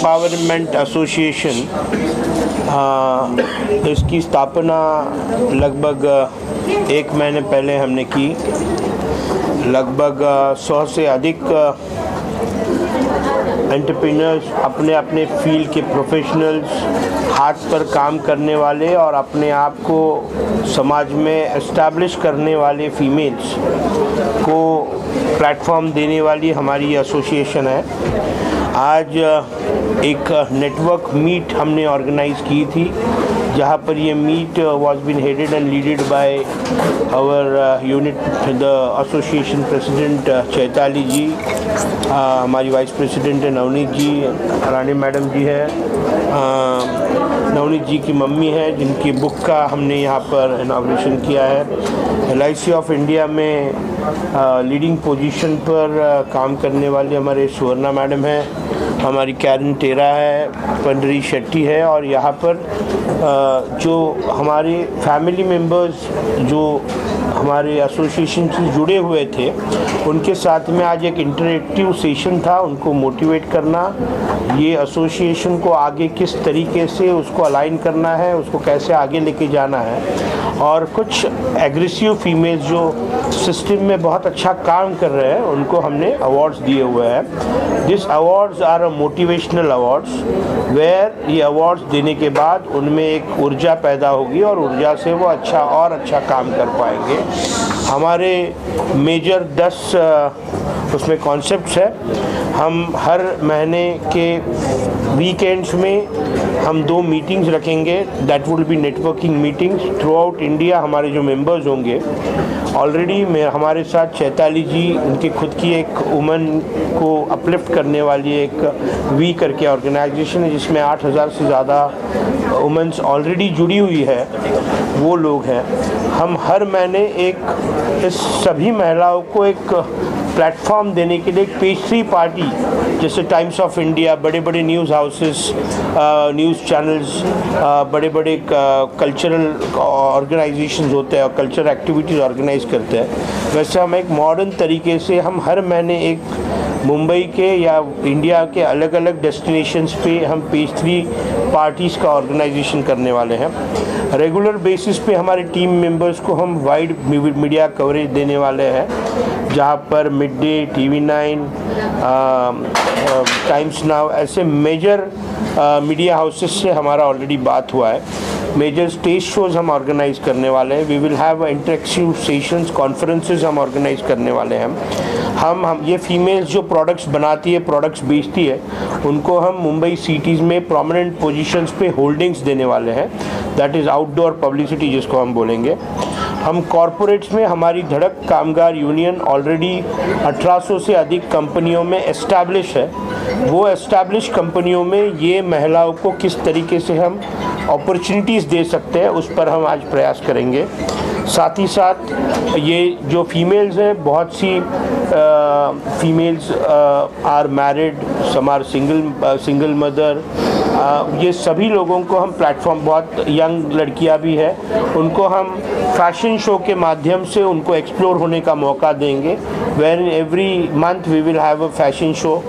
Empowerment association, इसकी स्थापना लगभग 1 महीने पहले हमने की। लगभग 100 से अधिक एंटरप्रेन्योर्स, अपने अपने फील्ड के प्रोफेशनल्स, हाथ पर काम करने वाले और अपने आप को समाज में एस्टैब्लिश करने वाले फीमेल्स को प्लेटफॉर्म देने वाली हमारी एसोसिएशन है। आज एक नेटवर्क मीट हमने ऑर्गेनाइज़ की थी, जहाँ पर ये meet was been headed and leaded by our unit the association president Chaitali ji, हमारी वाइस प्रेसिडेंट है नवनीत जी, रानी मैडम जी है, नवनीत जी की मम्मी है जिनकी बुक का हमने यहाँ पर इनॉग्रेशन किया है। LIC ऑफ इंडिया में लीडिंग पोजीशन पर काम करने वाले हमारे सुवर्णा मैडम है, हमारी कैरन टेरा है, पंडरी शेट्टी है, और यहाँ पर जो हमारे फैमिली मेम्बर्स जो हमारे एसोसिएशन से जुड़े हुए थे, उनके साथ में आज एक इंटरेक्टिव सेशन था, उनको मोटिवेट करना, ये एसोसिएशन को आगे किस तरीके से उसको अलाइन करना है, उसको कैसे आगे लेके जाना है। और कुछ एग्रेसिव फीमेल्स जो सिस्टम में बहुत अच्छा काम कर रहे हैं, उनको हमने अवार्ड्स दिए हुए हैं। This awards are a motivational awards, where ये अवार्ड्स देने के बाद उनमें एक ऊर्जा पैदा होगी और ऊर्जा से वो अच्छा काम कर पाएंगे। हमारे मेजर 10 उसमें कॉन्सेप्ट्स है। हम हर महीने के वीकेंड्स में हम 2 मीटिंग्स रखेंगे, that will be networking meetings through out India. हमारे जो मेंबर्स होंगे, ऑलरेडी में हमारे साथ चैताली जी, उनकी खुद की एक वुमेन को अपलिफ्ट करने वाली एक वी करके ऑर्गेनाइजेशन है, जिसमें 8000 से ज़्यादा वुमेन्स ऑलरेडी जुड़ी हुई है, वो लोग हैं। हम हर महीने इस सभी महिलाओं को एक प्लेटफॉर्म देने के लिए एक पेस्ट्री पार्टी, जैसे टाइम्स ऑफ इंडिया, बड़े बड़े न्यूज़ हाउसेस, न्यूज़ चैनल्स, बड़े बड़े कल्चरल ऑर्गेनाइजेशंस होते हैं और कल्चरल एक्टिविटीज़ ऑर्गेनाइज करते हैं, वैसे हम एक मॉडर्न तरीके से हम हर महीने एक मुंबई के या इंडिया के अलग अलग डेस्टिनेशंस पे हम पेस्ट्री पार्टीज़ का ऑर्गेनाइजेशन करने वाले हैं। रेगुलर बेसिस पे हमारे टीम मेंबर्स को हम वाइड मीडिया कवरेज देने वाले हैं, जहाँ पर Mid Day, TV9, Times Now, ऐसे मेजर मीडिया हाउसेस से हमारा ऑलरेडी बात हुआ है। मेजर स्टेज शोज़ हम ऑर्गेनाइज करने वाले हैं। We will have interactive sessions, conferences हम ऑर्गेनाइज करने वाले हैं। हम ये फीमेल्स जो प्रोडक्ट्स बनाती है, प्रोडक्ट्स बेचती है, उनको हम मुंबई सिटीज़ में प्रोमिनेंट पोजीशंस पे होल्डिंग्स देने वाले हैं, दैट इज़ आउटडोर पब्लिसिटी जिसको हम बोलेंगे। हम कॉरपोरेट्स में हमारी धड़क कामगार यूनियन ऑलरेडी 1800 से अधिक कंपनियों में एस्टैब्लिश है। वो एस्टैब्लिश कंपनियों में ये महिलाओं को किस तरीके से हम अपॉर्चुनिटीज़ दे सकते हैं, उस पर हम आज प्रयास करेंगे। साथ ही साथ ये जो फीमेल्स हैं, बहुत सी females are married, some are single mother, ये सभी लोगों को हम प्लेटफॉर्म, बहुत यंग लड़कियां भी है, उनको हम फैशन शो के माध्यम से उनको एक्सप्लोर होने का मौका देंगे, where every month we will have a fashion show.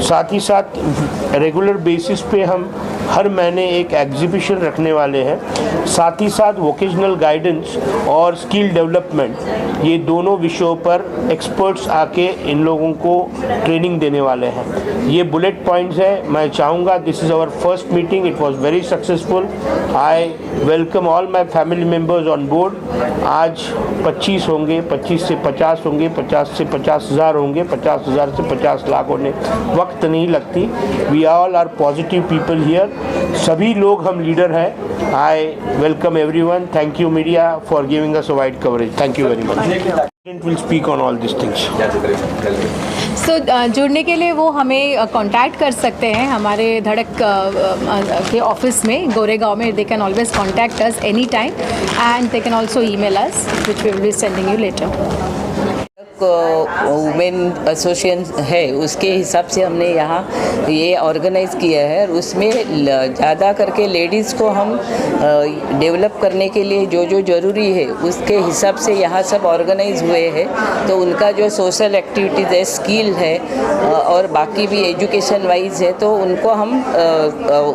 साथ ही साथ रेगुलर बेसिस पे हम हर महीने एक एग्जीबिशन रखने वाले हैं। साथ ही साथ वोकेशनल गाइडेंस और स्किल डेवलपमेंट, ये दोनों विषयों पर एक्सपर्ट्स आके इन लोगों को ट्रेनिंग देने वाले हैं। ये बुलेट पॉइंट्स है। मैं चाहूँगा, this is our first meeting, it was very successful. I welcome all my family members on board. आज 25 होंगे, 25 से 50 होंगे, 50 से 50,000 होंगे, 50,000 से 50 लाख होने वक्त नहीं लगती। We all are positive people here, सभी लोग हम लीडर हैं। I welcome everyone. Thank you media for giving us a wide coverage. Thank you very much. Will speak on all these things. So, जुड़ने के लिए वो हमें कांटेक्ट कर सकते हैं हमारे धड़क के ऑफिस में गोरेगांव में। They can always contact us any time and they can also email us, which we will be sending you letter. Women association है उसके हिसाब से हमने यहाँ ये ऑर्गेनाइज़ किया है और उसमें ज़्यादा करके लेडीज़ को हम डेवलप करने के लिए जो जो ज़रूरी है उसके हिसाब से यहाँ सब ऑर्गेनाइज हुए हैं। तो उनका जो सोशल एक्टिविटीज़ है, स्किल है और बाकी भी एजुकेशन वाइज है, तो उनको हम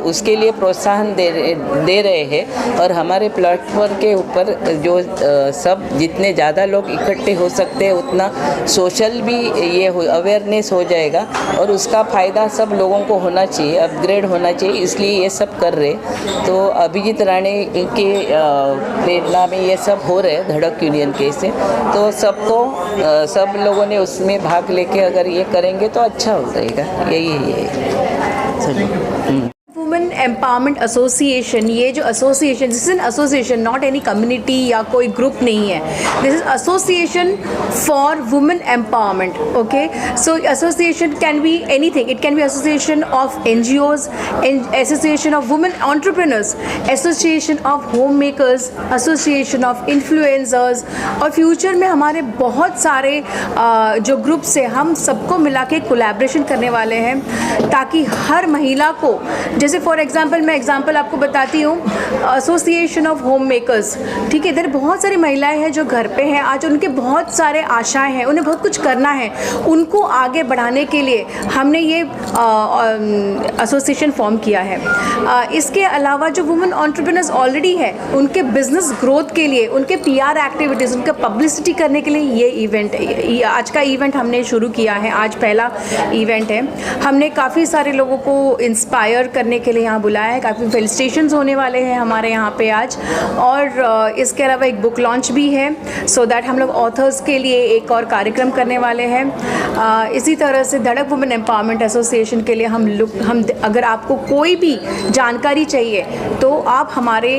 उसके लिए प्रोत्साहन दे रहे हैं। और हमारे प्लेटफॉर्म के ऊपर जो सब जितने ज़्यादा लोग इकट्ठे हो सकते हैं उतना सोशल भी ये अवेयरनेस हो जाएगा और उसका फ़ायदा सब लोगों को होना चाहिए, अपग्रेड होना चाहिए, इसलिए ये सब कर रहे। तो अभिजीत राणे के प्रेरणा में ये सब हो रहे धड़क यूनियन के से, तो सबको सब लोगों ने उसमें भाग लेके अगर ये करेंगे तो अच्छा हो जाएगा। यही है। वुमेन एम्पावरमेंट एसोसिएशन, ये जो association, this is an association, not any community या कोई ग्रुप नहीं है, this is association for women empowerment. Okay, so association can be anything, it can be association of NGOs, association of women entrepreneurs, association of home makers, association of influencers, और future में हमारे बहुत सारे जो groups हैं, हम सबको मिला के कोलैबोरेशन करने वाले हैं ताकि हर महिला को, जैसे फॉर एग्जांपल मैं एग्जांपल आपको बताती हूँ, एसोसिएशन ऑफ होम मेकर्स, ठीक है, इधर बहुत सारी महिलाएं हैं जो घर पे हैं, आज उनके बहुत सारे आशाएं हैं, उन्हें बहुत कुछ करना है, उनको आगे बढ़ाने के लिए हमने ये एसोसिएशन फॉर्म किया है। इसके अलावा जो वुमेन एंटरप्रेन्योर्स ऑलरेडी है, उनके बिजनेस ग्रोथ के लिए, उनके पीआर एक्टिविटीज़, उनका पब्लिसिटी करने के लिए ये इवेंट, आज का इवेंट हमने शुरू किया है, आज पहला इवेंट है। हमने काफ़ी सारे लोगों को इंस्पायर करने के लिए यहाँ बुलाया है, काफ़ी फेलिसिटेशंस होने वाले हैं हमारे यहाँ पे आज, और इसके अलावा एक बुक लॉन्च भी है, सो दैट हम लोग ऑथर्स के लिए एक और कार्यक्रम करने वाले हैं। इसी तरह से धड़क वुमेन एम्पावरमेंट एसोसिएशन के लिए हम अगर आपको कोई भी जानकारी चाहिए तो आप हमारे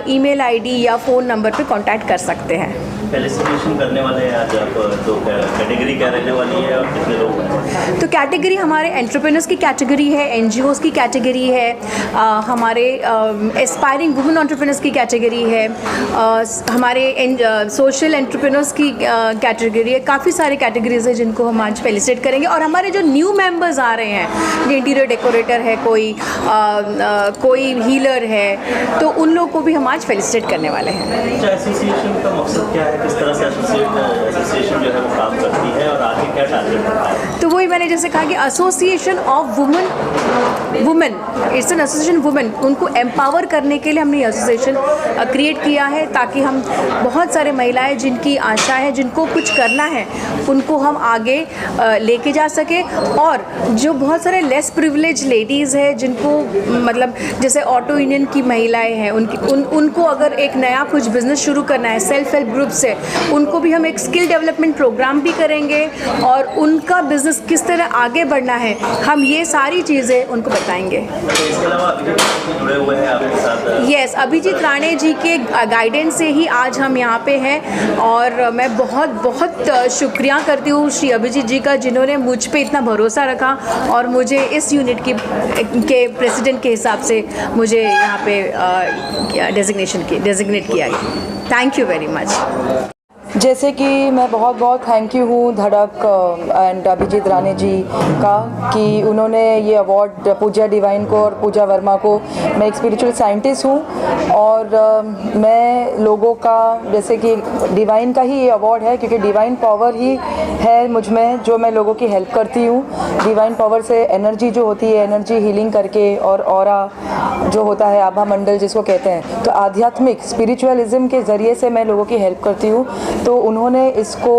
ईमेल आईडी या फ़ोन नंबर पे कांटेक्ट कर सकते हैं। फेलिसिटेशन करने वाले हैं आज आप, तो कैटेगरी क्या रहने वाली है और कितने लोग हैं? तो कैटेगरी हमारे एंटरप्रेन्योर्स की कैटेगरी है, एनजीओज़ की कैटेगरी है, हमारे एस्पायरिंग वुमेन एंटरप्रेन्योर्स की कैटेगरी है, हमारे सोशल एंटरप्रेन्योर्स की कैटेगरी है, काफ़ी सारी कैटेगरीज है जिनको हम आज फेलिसिटेट करेंगे। और हमारे जो न्यू मेंबर्स आ रहे हैं, इंटीरियर डेकोरेटर है, कोई हीलर है, तो उन लोग को भी हम आज फेलिसिटेट करने वाले हैं। एसोसिएशन का मकसद क्या है, किस तरह से एसोसिएशन जो है वो काम करती है और आगे क्या टारगेट रखा है? तो वही मैंने जैसे कहा कि association of women, it's an association women, उनको एम्पावर करने के लिए हमने ये एसोसिएशन क्रिएट किया है ताकि हम बहुत सारे महिलाएं जिनकी आशा है, जिनको कुछ करना है, उनको हम आगे लेके जा सके। और जो बहुत सारे लेस प्रिविलेज लेडीज़ है, जिनको मतलब जैसे ऑटो यूनियन की महिलाएं हैं, उनको अगर एक नया कुछ बिजनेस शुरू करना है, सेल्फ हेल्प ग्रुप से, उनको भी हम एक स्किल डेवलपमेंट प्रोग्राम भी करेंगे और उनका बिजनेस किस तरह आगे बढ़ना है, हम ये सारी चीज़ें उनको बताएंगे। इसके अलावा अभिजीत जुड़े हुए हैं आपके साथ? यस, अभिजीत राणे जी के गाइडेंस से ही आज हम यहाँ पे हैं, और मैं बहुत बहुत शुक्रिया करती हूँ श्री अभिजीत जी का, जिन्होंने मुझ पे इतना भरोसा रखा और मुझे इस यूनिट के प्रेसिडेंट के हिसाब से मुझे यहाँ पे डेजिग्नेट किया गया। Thank you very much. जैसे कि मैं बहुत बहुत थैंक यू हूँ धड़क एंड अभिजीत राणे जी का कि उन्होंने ये अवार्ड पूजा डिवाइन को और पूजा वर्मा को, मैं एक स्पिरिचुअल साइंटिस्ट हूँ और मैं लोगों का, जैसे कि डिवाइन का ही ये अवार्ड है क्योंकि डिवाइन पावर ही है मुझ में, जो मैं लोगों की हेल्प करती हूँ। डिवाइन पावर से एनर्जी जो होती है, एनर्जी हीलिंग करके, और ऑरा जो होता है, आभा मंडल जिसको कहते हैं, तो आध्यात्मिक स्पिरिचुअलिज्म के ज़रिए से मैं लोगों की हेल्प करती हूँ। तो उन्होंने इसको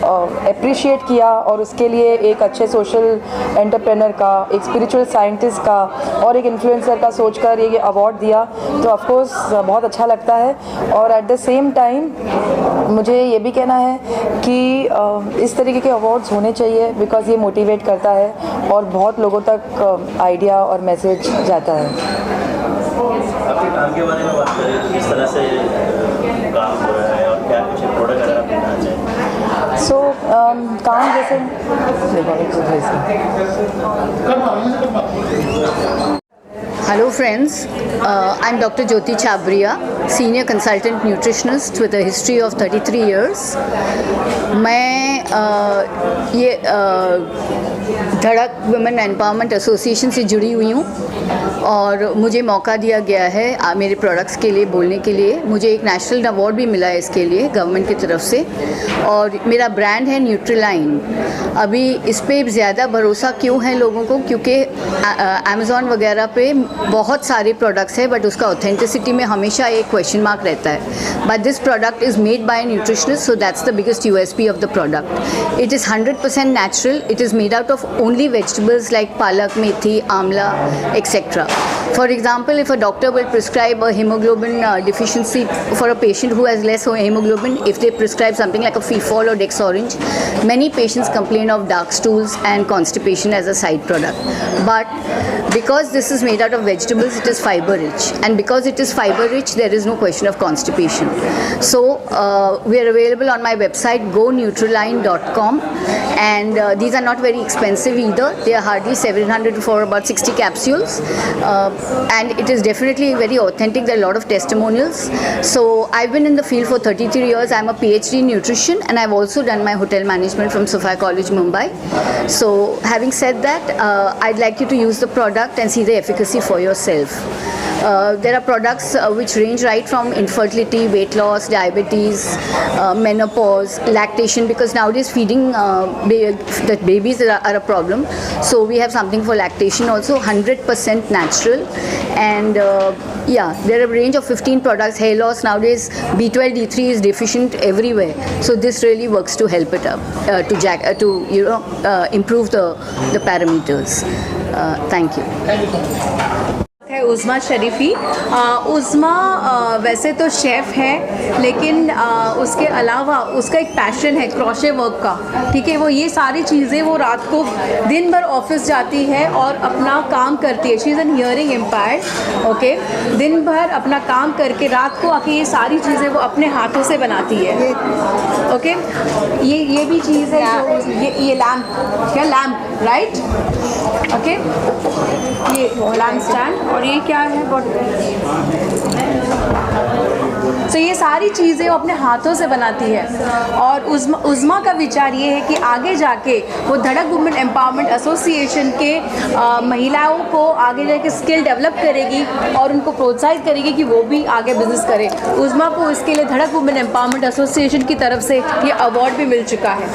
अप्रिशिएट किया और उसके लिए एक अच्छे सोशल एंटरप्रेनर का, एक स्पिरिचुअल साइंटिस्ट का और एक इन्फ्लुएंसर का सोचकर ये अवार्ड दिया, तो ऑफ कोर्स बहुत अच्छा लगता है। और एट द सेम टाइम मुझे ये भी कहना है कि इस तरीके के अवार्ड्स होने चाहिए बिकॉज ये मोटिवेट करता है और बहुत लोगों तक आइडिया और मैसेज जाता है। आपके काम के बारे में बात करें, किस तरह से काम हो रहा है और क्या कुछ प्रोडक्ट अगर आप देना चाहें? सो काम जैसे Hello friends, I'm Dr. Jyoti Chabria, Senior Consultant Nutritionist with a history of 33 years. मैं ये धड़क वुमेन एम्पावरमेंट एसोसिएशन से जुड़ी हुई हूँ और मुझे मौका दिया गया है मेरे प्रोडक्ट्स के लिए बोलने के लिए। मुझे एक नेशनल अवार्ड भी मिला है इसके लिए गवर्नमेंट की तरफ से और मेरा ब्रांड है न्यूट्रीलाइन। अभी इस पर ज़्यादा भरोसा क्यों है लोगों को, क्योंकि अमेज़ॉन वगैरह पे बहुत सारे प्रोडक्ट्स हैं बट उसका ऑथेंटिसिटी में हमेशा एक क्वेश्चन मार्क रहता है। But this product is made by nutritionist, so that's the biggest USP of the product. It is 100% natural. It is made out of only vegetables like palak, methi, amla, etc. For example, if a doctor will prescribe a hemoglobin deficiency for a patient who has less hemoglobin, if they prescribe something like a Fefol or Dexorange, many patients complain of dark stools and constipation as a side product. But because this is made out of vegetables, it is fiber rich, and because it is fiber rich, there is no question of constipation. So we are available on my website goneutraline.com, and these are not very expensive either. They are hardly 700 for about 60 capsules, and it is definitely very authentic. There are a lot of testimonials. So I've been in the field for 33 years. I'm a PhD in nutrition, and I've also done my hotel management from Sophia College, Mumbai. So having said that, I'd like you to use the product and see the efficacy for yourself. There are products which range right from infertility, weight loss, diabetes, menopause, lactation, because nowadays feeding the babies are a problem. So we have something for lactation also, 100% natural. And yeah, there are a range of 15 products. Hair loss nowadays, B12, D3 is deficient everywhere. So this really works to help it up, to improve the parameters. Thank you. है उज़्मा शरीफ़ी। उज़्मा वैसे तो chef है, लेकिन उसके अलावा उसका एक passion है क्रोशे वर्क का, ठीक है। वो ये सारी चीज़ें वो रात को दिन भर ऑफिस जाती है और अपना काम करती है। She is an hearing impaired, okay. दिन भर अपना काम करके रात को आके ये सारी चीज़ें वो अपने हाथों से बनाती है, ओके। ये भी चीज़ है जो ये लैम्प, क्या लैम्प, राइट, ओके। ये लैम्प स्टैंड, और ये क्या है, तो ये सारी चीज़ें वो अपने हाथों से बनाती है। और उज़्मा का विचार ये है कि आगे जाके वो धड़क वुमेन एम्पावरमेंट एसोसिएशन के महिलाओं को आगे जाके स्किल डेवलप करेगी और उनको प्रोत्साहित करेगी कि वो भी आगे बिजनेस करे। उज़्मा को इसके लिए धड़क वुमेन एम्पावरमेंट एसोसिएशन की तरफ से ये अवार्ड भी मिल चुका है।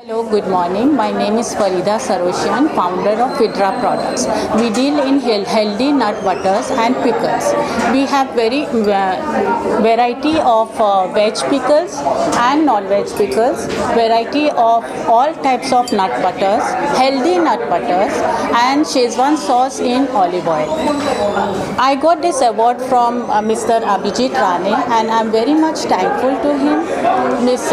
Hello, good morning. My name is Farida Saroshian, founder of Fidra Products. We deal in healthy nut butters and pickles. We have very variety of veg pickles and non-veg pickles, variety of all types of nut butters, healthy nut butters, and Szechuan sauce in olive oil. I got this award from Mr. Abhijit Rane, and I'm very much thankful to him. Miss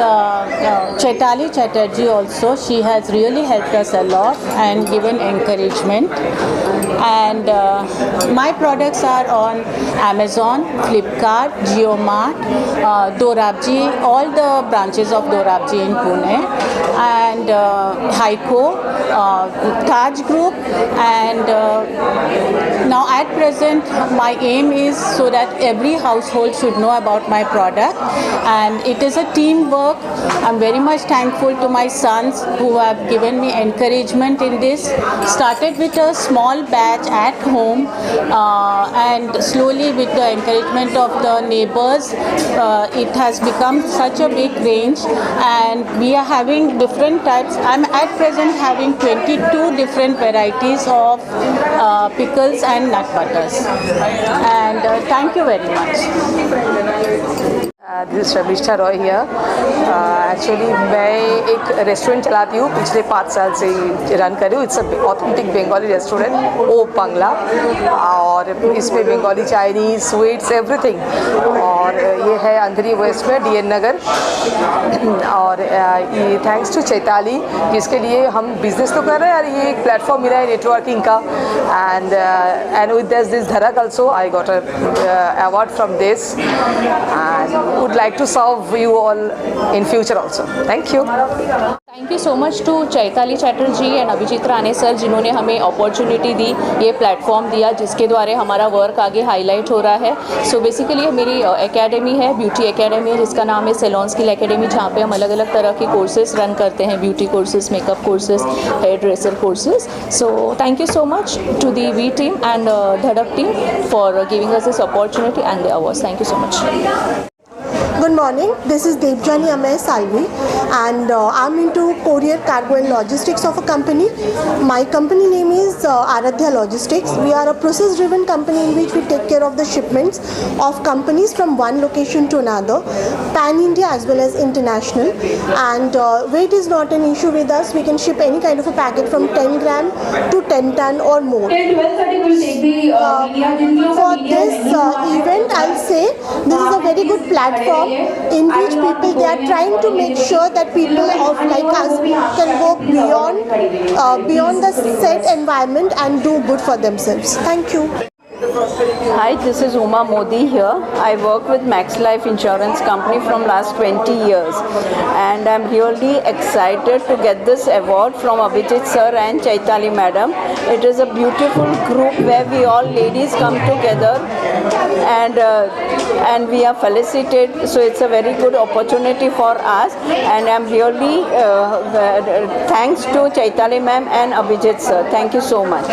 Chaitali Chatterjee also, she has really helped us a lot and given encouragement. And my products are on Amazon, Flipkart, JioMart, Dorabji, all the branches of Dorabji in Pune, and Heiko, Taj Group, and now at present my aim is so that every household should know about my product, and it is a teamwork. I'm very much thankful to my sons who have given me encouragement in this. Started with a small batch at home, and slowly with the encouragement of the neighbors, it has become such a big range, and we are having different types. I'm at present having 22 different varieties of pickles and nut butters, and thank you very much. This Sharmishtha Roy here. Actually मैं एक restaurant चलाती हूँ, पिछले 5 साल से run कर रही हूँ। इट्स ऑथेंटिक बंगाली रेस्टोरेंट, ओ बांग्ला, और इसमें बंगाली, चाइनीज़, स्वीट्स, एवरीथिंग। और ये है अंधेरी वेस्ट में, DN नगर। और ये थैंक्स टू चैताली, जिसके लिए हम बिजनेस तो कर रहे हैं और ये एक प्लेटफॉर्म मिला है नेटवर्किंग का। एंड विद दिस धड़क also I got award from this, and would like to serve you all in future also. Thank you. Thank you so much to Chaitali Chatterjee and Abhijit Rane sir, जिन्होंने हमें अपॉर्चुनिटी दी, ये platform दिया जिसके द्वारा हमारा work आगे highlight हो रहा है। सो बेसिकली मेरी एकेडमी है, ब्यूटी एकेडमी है, जिसका नाम है सेलॉन स्किल एकेडमी, जहाँ पे हम अलग अलग तरह के कोर्सेज रन करते हैं, beauty courses, makeup courses, hair dresser courses. So thank you so much to the V team and Dhadak team for giving us this opportunity and the awards. Thank you so much. Good morning, this is Devjani Amay Salvi and I'm into courier, cargo and logistics of a company. My company name is Aradhya Logistics. We are a process driven company in which we take care of the shipments of companies from one location to another, pan India as well as international, and weight is not an issue with us. We can ship any kind of a packet from 10 gram to 10 ton or more. For this event, I'll say this is a very good platform in which people, they are trying to make sure that people of like us can go beyond the set environment and do good for themselves. Thank you. Hi, this is Uma Modi here. I work with Max Life Insurance Company from last 20 years and I'm really excited to get this award from Abhijit sir and Chaitali madam. It is a beautiful group where we all ladies come together and we are felicitated, so it's a very good opportunity for us and I'm really thanks to Chaitali ma'am and Abhijit sir. Thank you so much.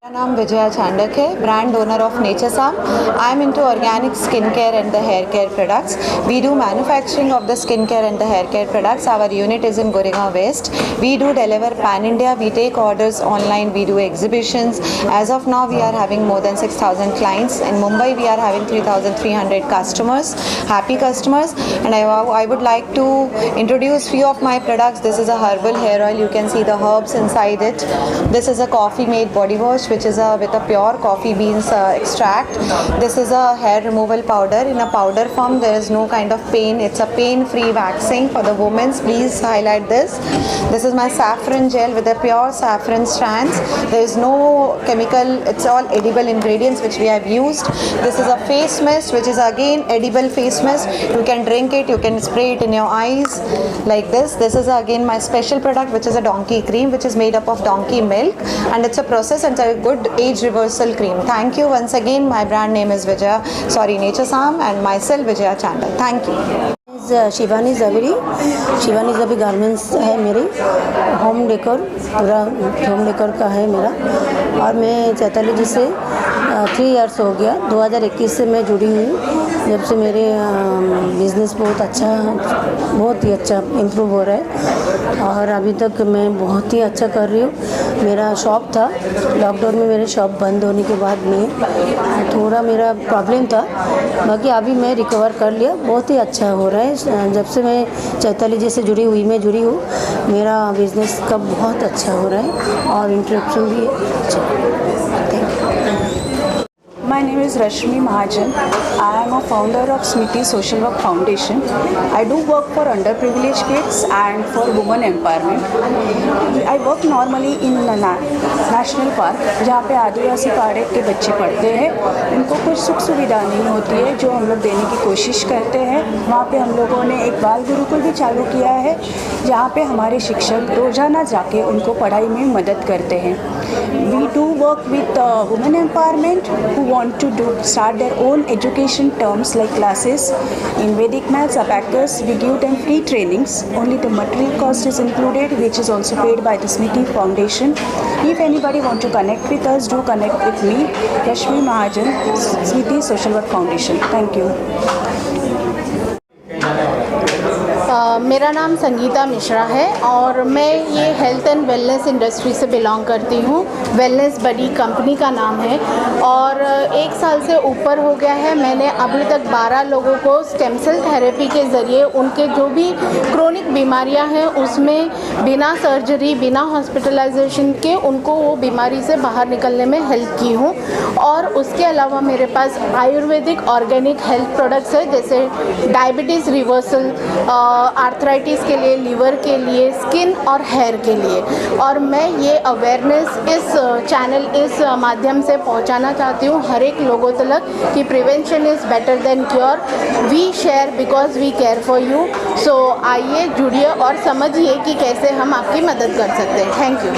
मेरा नाम विजया चांडक है, brand owner of Naturesome. I am into organic skin care and the hair care products. We do manufacturing of the skin care and the hair care products. Our unit is in Goregaon west. We do deliver pan India. We take orders online. We do exhibitions. As of now, we are having more than 6,000 clients. In Mumbai, we are having 3,300 customers, happy customers. And I would like to introduce few of my products. This is a herbal hair oil. You can see the herbs inside it. This is a coffee made body wash, which is with a pure coffee beans extract. This is a hair removal powder. In a powder form, there is no kind of pain. It's a pain-free waxing for the women. Please highlight this. This is my saffron gel with a pure saffron strands. There is no chemical. It's all edible ingredients which we have used. This is a face mist, which is again edible face mist. You can drink it. You can spray it in your eyes like this. This is again my special product, which is a donkey cream, which is made up of donkey milk, and it's a process and it's a good age reversal cream. Thank you once again. My brand name is Necharsam and myself Vijaya Chandal. Thank you. Shivani Zabri. Shivani Zabri garments है मेरी। Home decor, पूरा home decor का है मेरा। और मैं चैताली जी से 3 years हो गया। 2021 से मैं जुड़ी हुई। जब से मेरे बिज़नेस बहुत ही अच्छा इम्प्रूव हो रहा है और अभी तक मैं बहुत ही अच्छा कर रही हूँ। मेरा शॉप था, लॉकडाउन में मेरे शॉप बंद होने के बाद में थोड़ा मेरा प्रॉब्लम था, बाकी अभी मैं रिकवर कर लिया। बहुत ही अच्छा हो रहा है। जब से मैं चैताली जी से जुड़ी हूँ, मेरा बिज़नेस का बहुत अच्छा हो रहा है और इंटरेक्शन भी अच्छा। Thank you. My name is Rashmi Mahajan. I am a founder of Smiti Social Work Foundation. I do work for underprivileged kids and for women empowerment. I work normally in National Park, जहाँ पे आदिवासी पाड़े के बच्चे पढ़ते हैं। उनको कुछ सुख सुविधा नहीं होती है जो हम लोग देने की कोशिश करते हैं। वहाँ पे हम लोगों ने एक बाल गुरुकुल भी चालू किया है, जहाँ पे हमारे शिक्षक रोज़ाना जाके उनको पढ़ाई में मदद करते हैं। We do work with women empowerment who want to start their own education terms like classes in Vedic maths, abacus. We give them free trainings. Only the material cost is included, which is also paid by the Smiti Foundation. If anybody want to connect with us, do connect with me, Rashmi Mahajan, Smiti Social Work Foundation. Thank you. मेरा नाम संगीता मिश्रा है और मैं ये health and wellness industry से belong करती हूँ। Wellness बडी company का नाम है और 1 साल से ऊपर हो गया है। मैंने अभी तक 12 लोगों को स्टेम सेल थेरेपी के ज़रिए उनके जो भी क्रोनिक बीमारियां हैं उसमें बिना सर्जरी, बिना हॉस्पिटलाइजेशन के उनको वो बीमारी से बाहर निकलने में हेल्प की हूँ। और उसके अलावा मेरे पास आयुर्वेदिक ऑर्गेनिक हेल्थ प्रोडक्ट्स है, जैसे डायबिटीज़ रिवर्सल, आर्थराइटिस के लिए, लिवर के लिए, स्किन और हेयर के लिए। और मैं ये अवेयरनेस इस चैनल, इस माध्यम से पहुंचाना चाहती हूँ हर एक लोगों तक कि prevention is better than cure. We share because we care for you. So आइए, जुड़िए और समझिए कि कैसे हम आपकी मदद कर सकते हैं। Thank you.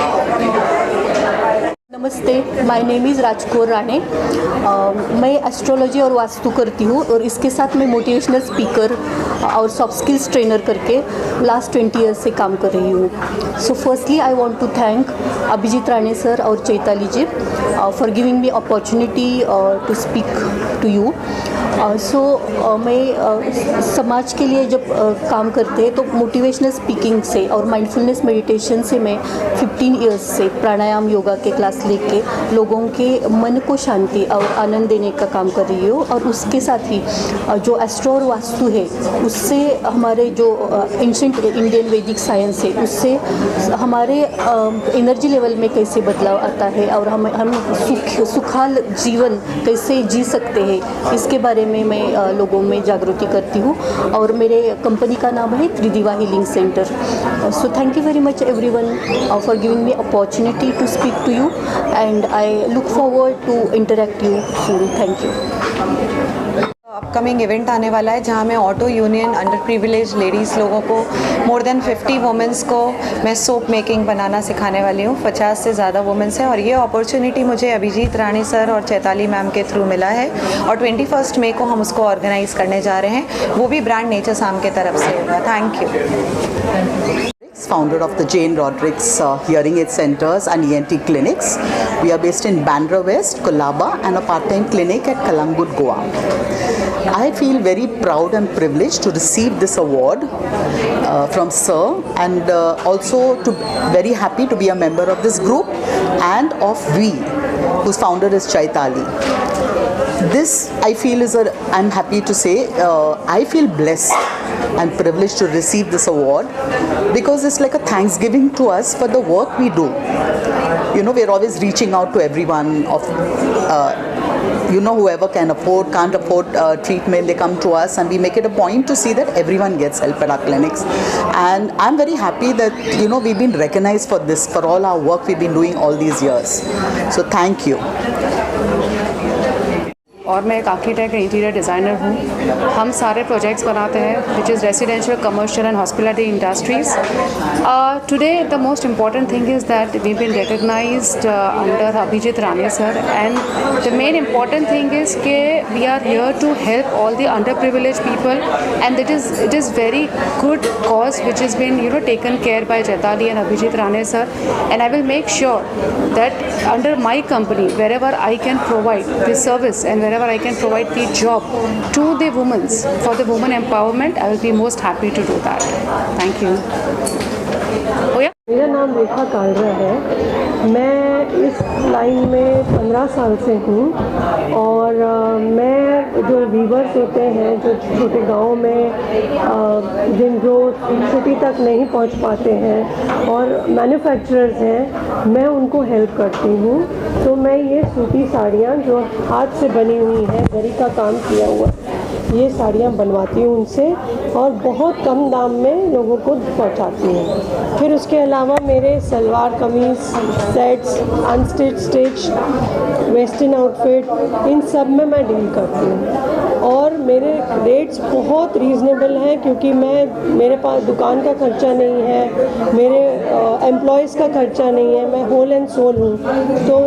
नमस्ते, my name is Rajkaur Rane. मैं एस्ट्रोलॉजी और वास्तु करती हूँ और इसके साथ मैं मोटिवेशनल स्पीकर और सॉफ्ट स्किल्स ट्रेनर करके लास्ट 20 ईयर्स से काम कर रही हूँ। So firstly I want to thank Abhijit Rane sir और Chaitali ji for giving me opportunity to speak to you. मैं समाज के लिए जब काम करते हैं तो मोटिवेशनल स्पीकिंग से और माइंडफुलनेस मेडिटेशन से मैं 15 इयर्स से प्राणायाम योगा के क्लास लेके लोगों के मन को शांति और आनंद देने का काम कर रही हूँ। और उसके साथ ही जो एस्ट्रो और वास्तु है उससे हमारे जो एंशिएंट इंडियन वैदिक साइंस है उससे हमारे एनर्जी लेवल में कैसे बदलाव आता है और हम सुखाल जीवन कैसे जी सकते हैं इसके बारे में मैं लोगों में जागृति करती हूँ। और मेरे कंपनी का नाम है Tridiva healing centre. So thank you very much everyone for giving me opportunity to speak to you and I look forward to interact you soon. Thank you. Upcoming event आने वाला है जहां मैं ऑटो यूनियन अंडर प्रिविलेज लेडीज़ लोगों को more than 50 women's को मैं सोप मेकिंग बनाना सिखाने वाली हूँ। 50 से ज़्यादा वुमेंस हैं और ये अपॉर्चुनिटी मुझे अभिजीत राणे सर और चैताली मैम के थ्रू मिला है और 21 मई को हम उसको ऑर्गेनाइज़ करने जा रहे हैं, वो भी ब्रांड नेचरसाम के तरफ से होगा। Thank you. Founder of the Jane Rodrigues Hearing Aid Centers and ENT Clinics. We are based in Bandra West, Colaba, and a part-time clinic at Kalangut, Goa. I feel very proud and privileged to receive this award from Sir, and also very happy to be a member of this group and of We, whose founder is Chaitali. This I feel I'm happy to say, I feel blessed and privileged to receive this award because it's like a thanksgiving to us for the work we do. You know, we're always reaching out to everyone whoever can't afford treatment, they come to us and we make it a point to see that everyone gets help at our clinics. And I'm very happy that, we've been recognized for this, for all our work we've been doing all these years. So thank you. और मैं एक architect interior designer हूँ। हम सारे projects बनाते हैं which is residential, commercial and hospitality industries. Today the most important thing is that we been recognised under Abhijit Rane sir and the main important thing is के we are here to help all the under privilege people and it is very good cause which is been taken care by Chaitali and Abhijit Rane sir and I will make sure that under my company where ever I can provide this service and wherever I can provide the job to the women for the women empowerment, I will be most happy to do that. Thank you. Oh yeah. मेरा नाम रेखा कालरा है। मैं इस line में 15 साल से हूँ और मैं जो वीवर्स होते हैं जो छोटे गाँव में जो सिटी तक नहीं पहुँच पाते हैं और मैन्युफैक्चरर्स हैं, मैं उनको हेल्प करती हूँ। तो मैं ये सूती साड़ियाँ जो हाथ से बनी हुई हैं, जरी का काम किया हुआ, ये साड़ियाँ बनवाती हूँ उनसे और बहुत कम दाम में लोगों को पहुँचाती हूँ। फिर उसके अलावा मेरे salwar kameez sets, unstitch, stitch, western outfit, इन सब में मैं डील करती हूँ और मेरे रेट्स बहुत रीज़नेबल हैं क्योंकि मेरे पास दुकान का खर्चा नहीं है, मेरे एम्प्लॉयज़ का खर्चा नहीं है, मैं होल एंड सोल हूँ। तो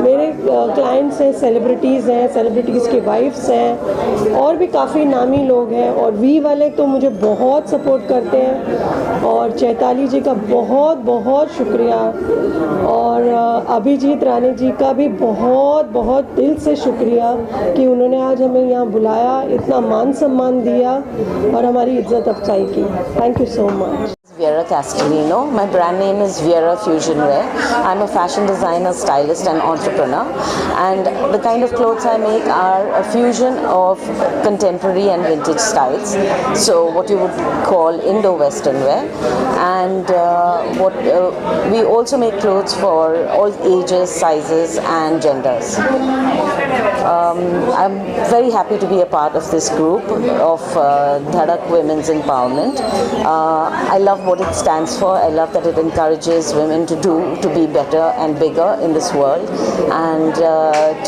मेरे क्लाइंट्स हैं, सेलिब्रिटीज़ हैं, सेलिब्रिटीज़ की वाइफ्स हैं और भी काफ़ी नामी लोग हैं और वी वाले तो मुझे बहुत सपोर्ट करते हैं और चैताली जी का बहुत बहुत शुक्रिया और अभिजीत राणे जी का भी बहुत बहुत दिल से शुक्रिया कि उन्होंने आज हमें यहाँ बुलाया, इतना मान सम्मान दिया और हमारी इज्जत अफजाई की। Thank you so much. Vera Castellino. My brand name is Vera Fusion Wear. I'm a fashion designer, stylist and entrepreneur, and the kind of clothes I make are a fusion of contemporary and vintage styles, so what you would call Indo-Western wear, and we also make clothes for all ages, sizes and genders. I'm very happy to be a part of this group of Dhadak Women's Empowerment. I love what it stands for. I love that it encourages women to be better and bigger in this world, and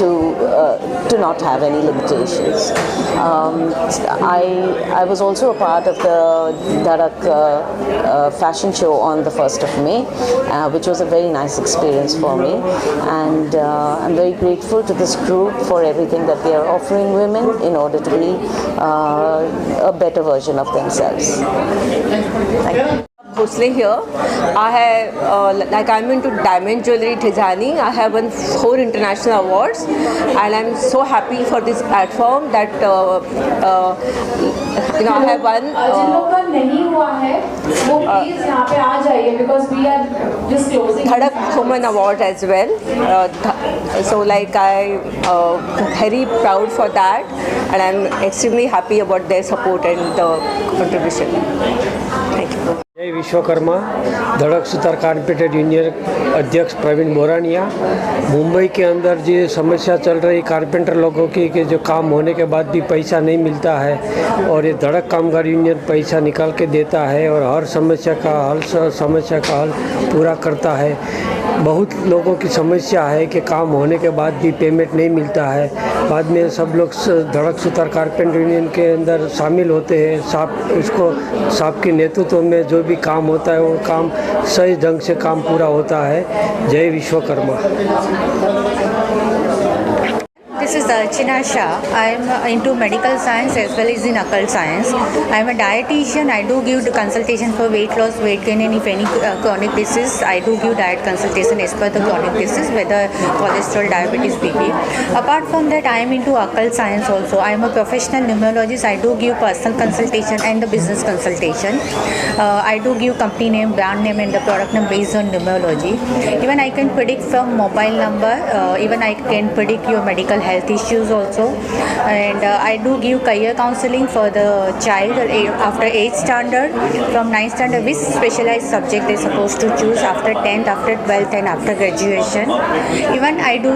to not have any limitations. I was also a part of the Dhadak fashion show on the 1st of May, which was a very nice experience for me, and I'm very grateful to this group for everything that they are offering women in order to be a better version of themselves. Thank you. Mostly here, I have I'm into diamond jewelry designing. I have won 4 international awards, and I'm so happy for this platform that I have won. जिन लोगों का नहीं हुआ है वो please यहाँ पे आ जाइए because we are just closing. Dhadak Women Award as well. So I very proud for that, and I'm extremely happy about their support and the contribution. Thank you. जय विश्वकर्मा। धड़क सुतार कारपेंटर यूनियन अध्यक्ष प्रवीण मोरानिया। मुंबई के अंदर जो समस्या चल रही कारपेंटर लोगों की कि जो काम होने के बाद भी पैसा नहीं मिलता है, और ये धड़क कामगार यूनियन पैसा निकाल के देता है और हर समस्या का हल पूरा करता है। बहुत लोगों की समस्या है कि काम होने के बाद भी पेमेंट नहीं मिलता है। बाद में सब लोग धड़क सुतार कारपेंटर यूनियन के अंदर शामिल होते हैं। साहब के नेतृत्व में जो भी काम होता है वो काम सही ढंग से काम पूरा होता है। जय Vishwakarma. This is Archana Shah. I am into medical science as well as in occult science. I am a dietitian. I do give consultation for weight loss, weight gain, and if any chronic disease, I do give diet consultation as per the chronic disease, whether cholesterol, diabetes, BP. Apart from that, I am into occult science also. I am a professional numerologist. I do give personal consultation and the business consultation. I do give company name, brand name, and the product name based on numerology. Even I can predict from mobile number. Even I can predict your medical health issues also, and I do give career counseling for the child after 8th standard, from 9th standard, which specialized subject they're supposed to choose after 10th, after 12th, and after graduation. Even I do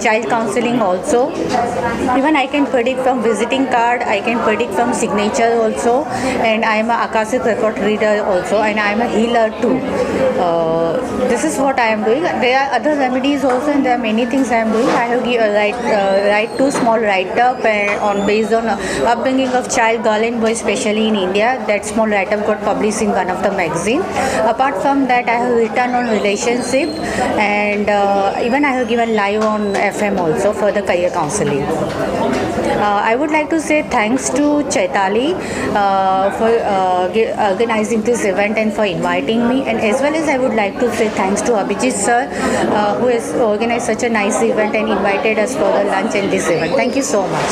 child counseling also. Even I can predict from visiting card, I can predict from signature also, and I am a Akashic record reader also, and I am a healer too. This is what I am doing. There are other remedies also, and there are many things I am doing. I have write 2 small write-up on based on upbringing of child, girl and boy, especially in India. That small write-up got published in one of the magazine. Apart from that, I have written on relationship, and even I have given live on FM also for the career counseling. I would like to say thanks to Chaitali for organizing this event and for inviting me, and as well as I would like to say thanks to Abhijit sir who has organized such a nice event and invited us for the lunch in this event. Thank you so much.